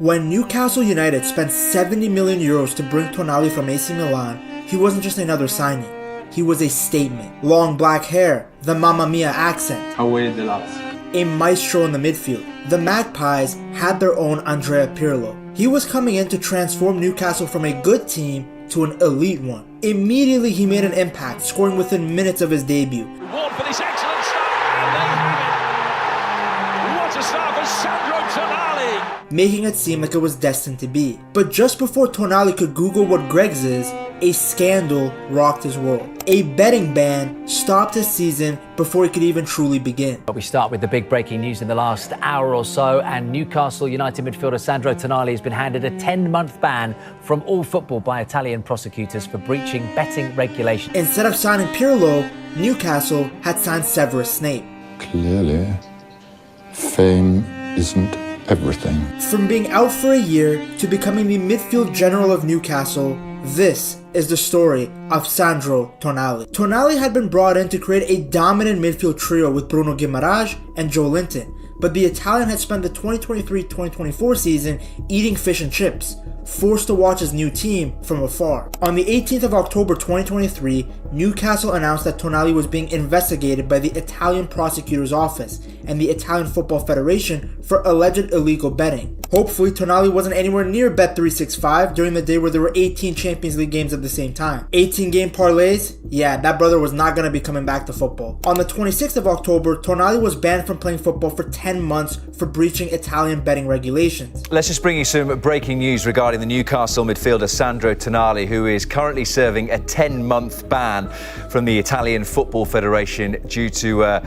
When Newcastle United spent 70 million euros to bring Tonali from AC Milan, he wasn't just another signing. He was a statement. Long black hair, the Mamma Mia accent, a maestro in the midfield. The Magpies had their own Andrea Pirlo. He was coming in to transform Newcastle from a good team to an elite one. Immediately he made an impact, scoring within minutes of his debut. Reward for this excellent start, and there you have it. What a start for Sandro Tonali! Making it seem like it was destined to be. But just before Tonali could Google what Greggs is, a scandal rocked his world. A betting ban stopped his season before it could even truly begin. We start with the big breaking news in the last hour or so, and Newcastle United midfielder Sandro Tonali has been handed a 10-month ban from all football by Italian prosecutors for breaching betting regulations. Instead of signing Pirlo, Newcastle had signed Severus Snape. Clearly, fame isn't everything. From being out for a year to becoming the midfield general of Newcastle, this is the story of Sandro Tonali. Tonali had been brought in to create a dominant midfield trio with Bruno Guimaraes and Joe Linton, but the Italian had spent the 2023-2024 season eating fish and chips, forced to watch his new team from afar. On the 18th of October 2023, Newcastle announced that Tonali was being investigated by the Italian prosecutor's office and the Italian Football Federation for alleged illegal betting. Hopefully, Tonali wasn't anywhere near Bet365 during the day where there were 18 Champions League games at the same time. 18 game parlays? Yeah, that brother was not going to be coming back to football. On the 26th of October, Tonali was banned from playing football for 10 months for breaching Italian betting regulations. Let's just bring you some breaking news regarding the Newcastle midfielder Sandro Tonali, who is currently serving a 10-month ban from the Italian Football Federation due to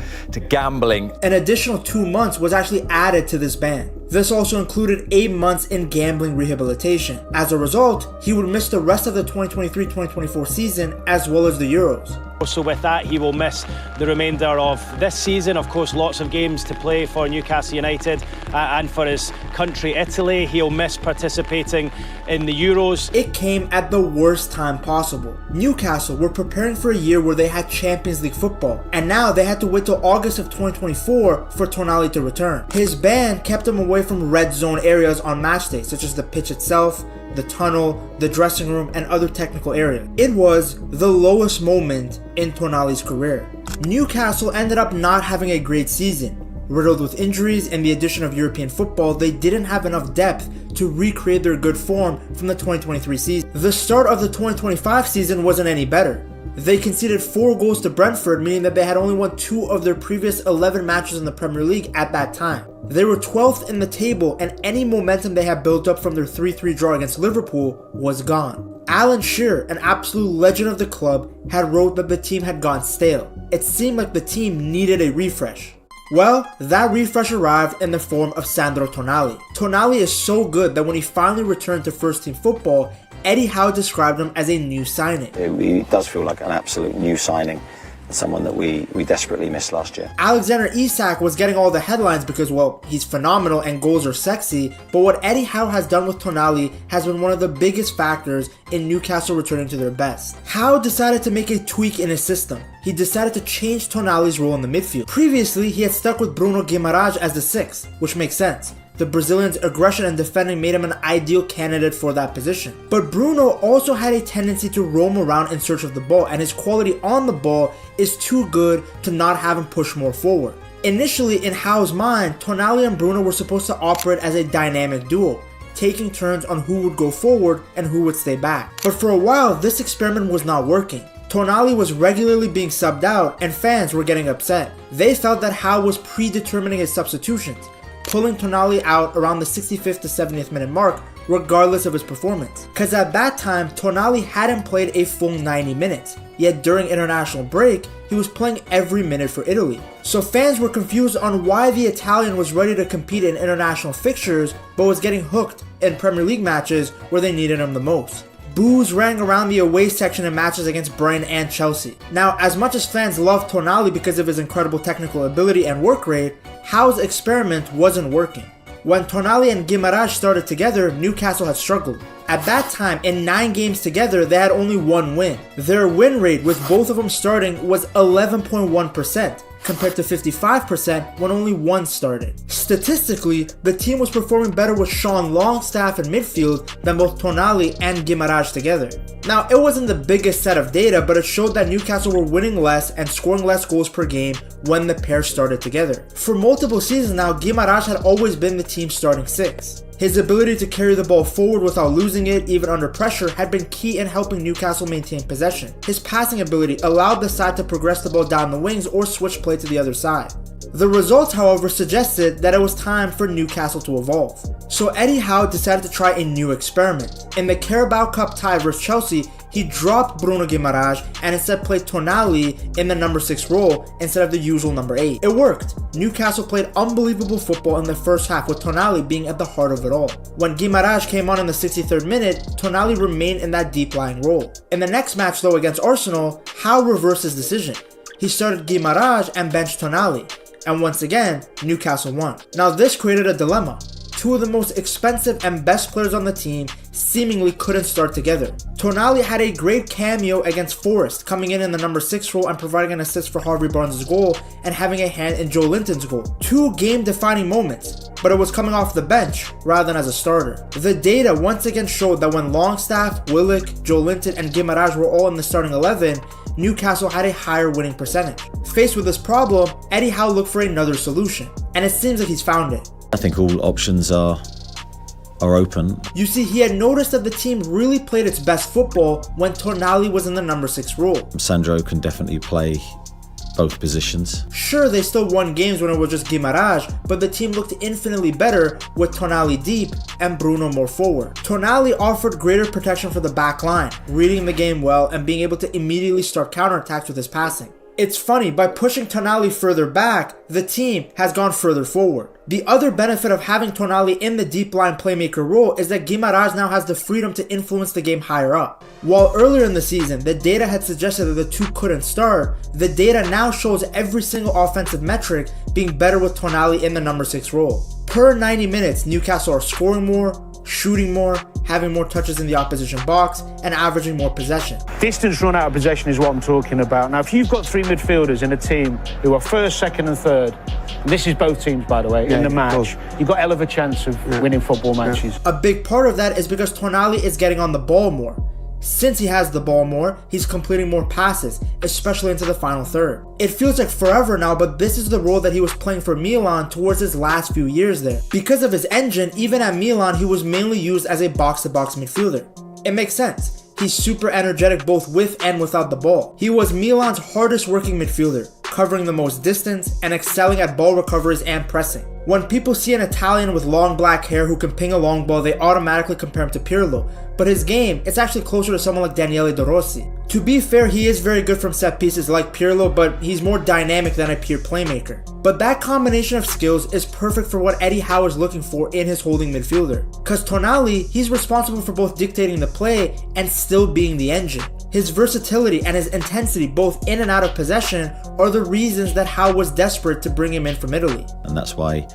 gambling. An additional 2 months was actually added to this ban. This also included 8 months in gambling rehabilitation. As a result, he would miss the rest of the 2023-2024 season as well as the Euros. So with that, he will miss the remainder of this season. Of course, lots of games to play for Newcastle United and for his country, Italy. He'll miss participating in the Euros. It came at the worst time possible. Newcastle were preparing for a year where they had Champions League football, and now they had to wait till August of 2024 for Tonali to return. His ban kept him away from red zone areas on match day, such as the pitch itself, the tunnel, the dressing room, and other technical areas. It was the lowest moment in Tonali's career. Newcastle ended up not having a great season. Riddled with injuries and the addition of European football, they didn't have enough depth to recreate their good form from the 2023 season. The start of the 2025 season wasn't any better. They conceded 4 goals to Brentford, meaning that they had only won 2 of their previous 11 matches in the Premier League at that time. They were 12th in the table, and any momentum they had built up from their 3-3 draw against Liverpool was gone. Alan Shearer, an absolute legend of the club, had wrote that the team had gone stale. It seemed like the team needed a refresh. Well, that refresh arrived in the form of Sandro Tonali. Tonali is so good that when he finally returned to first team football, Eddie Howe described him as a new signing. It does feel like an absolute new signing. Someone that we desperately missed last year. Alexander Isak was getting all the headlines because, well, he's phenomenal and goals are sexy, but what Eddie Howe has done with Tonali has been one of the biggest factors in Newcastle returning to their best. Howe decided to make a tweak in his system. He decided to change Tonali's role in the midfield. Previously, he had stuck with Bruno Guimaraes as the 6th, which makes sense. The Brazilian's aggression and defending made him an ideal candidate for that position. But Bruno also had a tendency to roam around in search of the ball, and his quality on the ball is too good to not have him push more forward. Initially, in Howe's mind, Tonali and Bruno were supposed to operate as a dynamic duo, taking turns on who would go forward and who would stay back. But for a while, this experiment was not working. Tonali was regularly being subbed out, and fans were getting upset. They felt that Howe was predetermining his substitutions, pulling Tonali out around the 65th to 70th minute mark regardless of his performance. Cause at that time, Tonali hadn't played a full 90 minutes, yet during international break, he was playing every minute for Italy. So fans were confused on why the Italian was ready to compete in international fixtures but was getting hooked in Premier League matches where they needed him the most. Boos rang around the away section in matches against Brighton and Chelsea. Now, as much as fans loved Tonali because of his incredible technical ability and work rate, Howe's experiment wasn't working. When Tonali and Guimaraes started together, Newcastle had struggled. At that time, in 9 games together, they had only 1 win. Their win rate with both of them starting was 11.1%, compared to 55% when only one started. Statistically, the team was performing better with Sean Longstaff in midfield than both Tonali and Guimaraes together. Now, it wasn't the biggest set of data, but it showed that Newcastle were winning less and scoring less goals per game when the pair started together. For multiple seasons now, Guimaraes had always been the team's starting six. His ability to carry the ball forward without losing it, even under pressure, had been key in helping Newcastle maintain possession. His passing ability allowed the side to progress the ball down the wings or switch play to the other side. The results, however, suggested that it was time for Newcastle to evolve. So Eddie Howe decided to try a new experiment. In the Carabao Cup tie versus Chelsea, he dropped Bruno Guimaraes and instead played Tonali in the number 6 role instead of the usual number 8. It worked. Newcastle played unbelievable football in the first half with Tonali being at the heart of it all. When Guimaraes came on in the 63rd minute, Tonali remained in that deep lying role. In the next match though against Arsenal, Howe reversed his decision. He started Guimaraes and benched Tonali. And once again, Newcastle won. Now this created a dilemma. Two of the most expensive and best players on the team seemingly couldn't start together. Tonali had a great cameo against Forest, coming in the number 6 role and providing an assist for Harvey Barnes' goal and having a hand in Joe Linton's goal. Two game-defining moments, but it was coming off the bench rather than as a starter. The data once again showed that when Longstaff, Willock, Joe Linton, and Guimaraes were all in the starting 11, Newcastle had a higher winning percentage. Faced with this problem, Eddie Howe looked for another solution, and it seems like he's found it. I think all options are open. You see, he had noticed that the team really played its best football when Tonali was in the number 6 role. Sandro can definitely play both positions. Sure, they still won games when it was just Guimaraes, but the team looked infinitely better with Tonali deep and Bruno more forward. Tonali offered greater protection for the back line, reading the game well and being able to immediately start counterattacks with his passing. It's funny, by pushing Tonali further back, the team has gone further forward. The other benefit of having Tonali in the deep line playmaker role is that Guimaraes now has the freedom to influence the game higher up. While earlier in the season, the data had suggested that the two couldn't start, the data now shows every single offensive metric being better with Tonali in the number 6 role. Per 90 minutes, Newcastle are scoring more, shooting more, having more touches in the opposition box, and averaging more possession. Distance run out of possession is what I'm talking about. Now, if you've got three midfielders in a team who are first, second and third, and this is both teams, by the way, in the match, you've got a hell of a chance of winning football matches. A big part of that is because Tonali is getting on the ball more. Since he has the ball more, he's completing more passes, especially into the final third. It feels like forever now, but this is the role that he was playing for Milan towards his last few years there. Because of his engine, even at Milan, he was mainly used as a box-to-box midfielder. It makes sense. He's super energetic both with and without the ball. He was Milan's hardest working midfielder, covering the most distance and excelling at ball recoveries and pressing. When people see an Italian with long black hair who can ping a long ball, they automatically compare him to Pirlo, but his game is actually closer to someone like Daniele De Rossi. To be fair, he is very good from set pieces like Pirlo, but he's more dynamic than a pure playmaker. But that combination of skills is perfect for what Eddie Howe is looking for in his holding midfielder. Cause Tonali, he's responsible for both dictating the play and still being the engine. His versatility and his intensity both in and out of possession are the reasons that Howe was desperate to bring him in from Italy. And that's why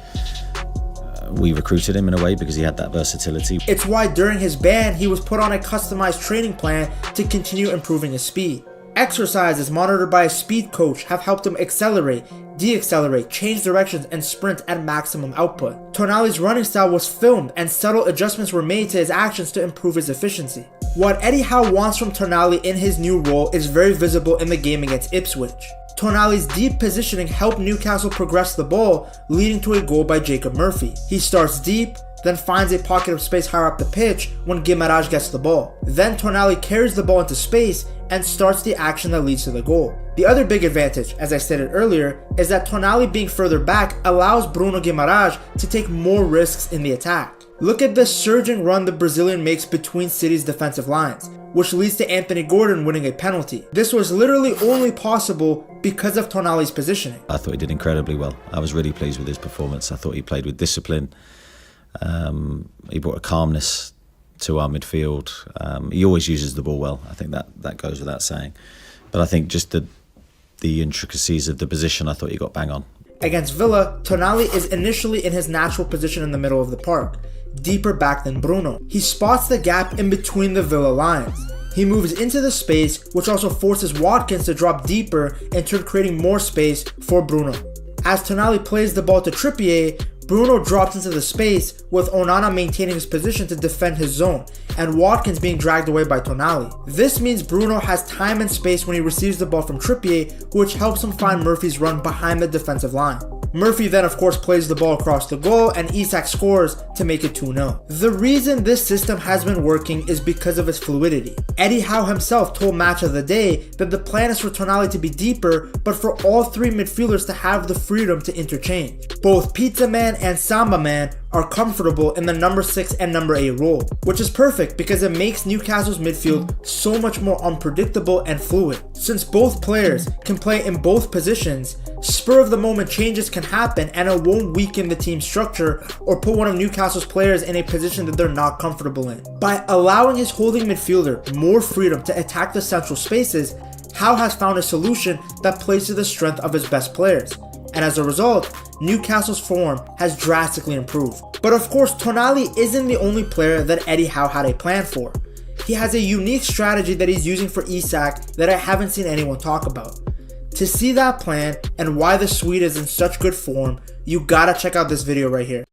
we recruited him in a way, because he had that versatility. It's why during his ban, he was put on a customized training plan to continue improving his speed. Exercises monitored by a speed coach have helped him accelerate, deaccelerate, change directions, and sprint at maximum output. Tonali's running style was filmed and subtle adjustments were made to his actions to improve his efficiency. What Eddie Howe wants from Tonali in his new role is very visible in the game against Ipswich. Tonali's deep positioning helped Newcastle progress the ball, leading to a goal by Jacob Murphy. He starts deep, then finds a pocket of space higher up the pitch when Guimaraes gets the ball. Then Tonali carries the ball into space and starts the action that leads to the goal. The other big advantage, as I stated earlier, is that Tonali being further back allows Bruno Guimaraes to take more risks in the attack. Look at the surging run the Brazilian makes between City's defensive lines, which leads to Anthony Gordon winning a penalty. This was literally only possible because of Tonali's positioning. I thought he did incredibly well. I was really pleased with his performance. I thought he played with discipline. He brought a calmness to our midfield. He always uses the ball well. I think that goes without saying. But I think just the intricacies of the position, I thought he got bang on. Against Villa, Tonali is initially in his natural position in the middle of the park, deeper back than Bruno. He spots the gap in between the Villa lines. He moves into the space, which also forces Watkins to drop deeper, in turn creating more space for Bruno. As Tonali plays the ball to Trippier, Bruno drops into the space, with Onana maintaining his position to defend his zone, and Watkins being dragged away by Tonali. This means Bruno has time and space when he receives the ball from Trippier, which helps him find Murphy's run behind the defensive line. Murphy then of course plays the ball across the goal, and Isak scores to make it 2-0. The reason this system has been working is because of its fluidity. Eddie Howe himself told Match of the Day that the plan is for Tonali to be deeper, but for all three midfielders to have the freedom to interchange. Both Pizza Man and Samba Man are comfortable in the number 6 and number 8 role, which is perfect because it makes Newcastle's midfield so much more unpredictable and fluid. Since both players can play in both positions, spur of the moment changes can happen and it won't weaken the team structure or put one of Newcastle's players in a position that they're not comfortable in. By allowing his holding midfielder more freedom to attack the central spaces, Howe has found a solution that plays to the strength of his best players. And as a result, Newcastle's form has drastically improved. But of course, Tonali isn't the only player that Eddie Howe had a plan for. He has a unique strategy that he's using for Isak that I haven't seen anyone talk about. To see that plan and why the Swede is in such good form, you gotta check out this video right here.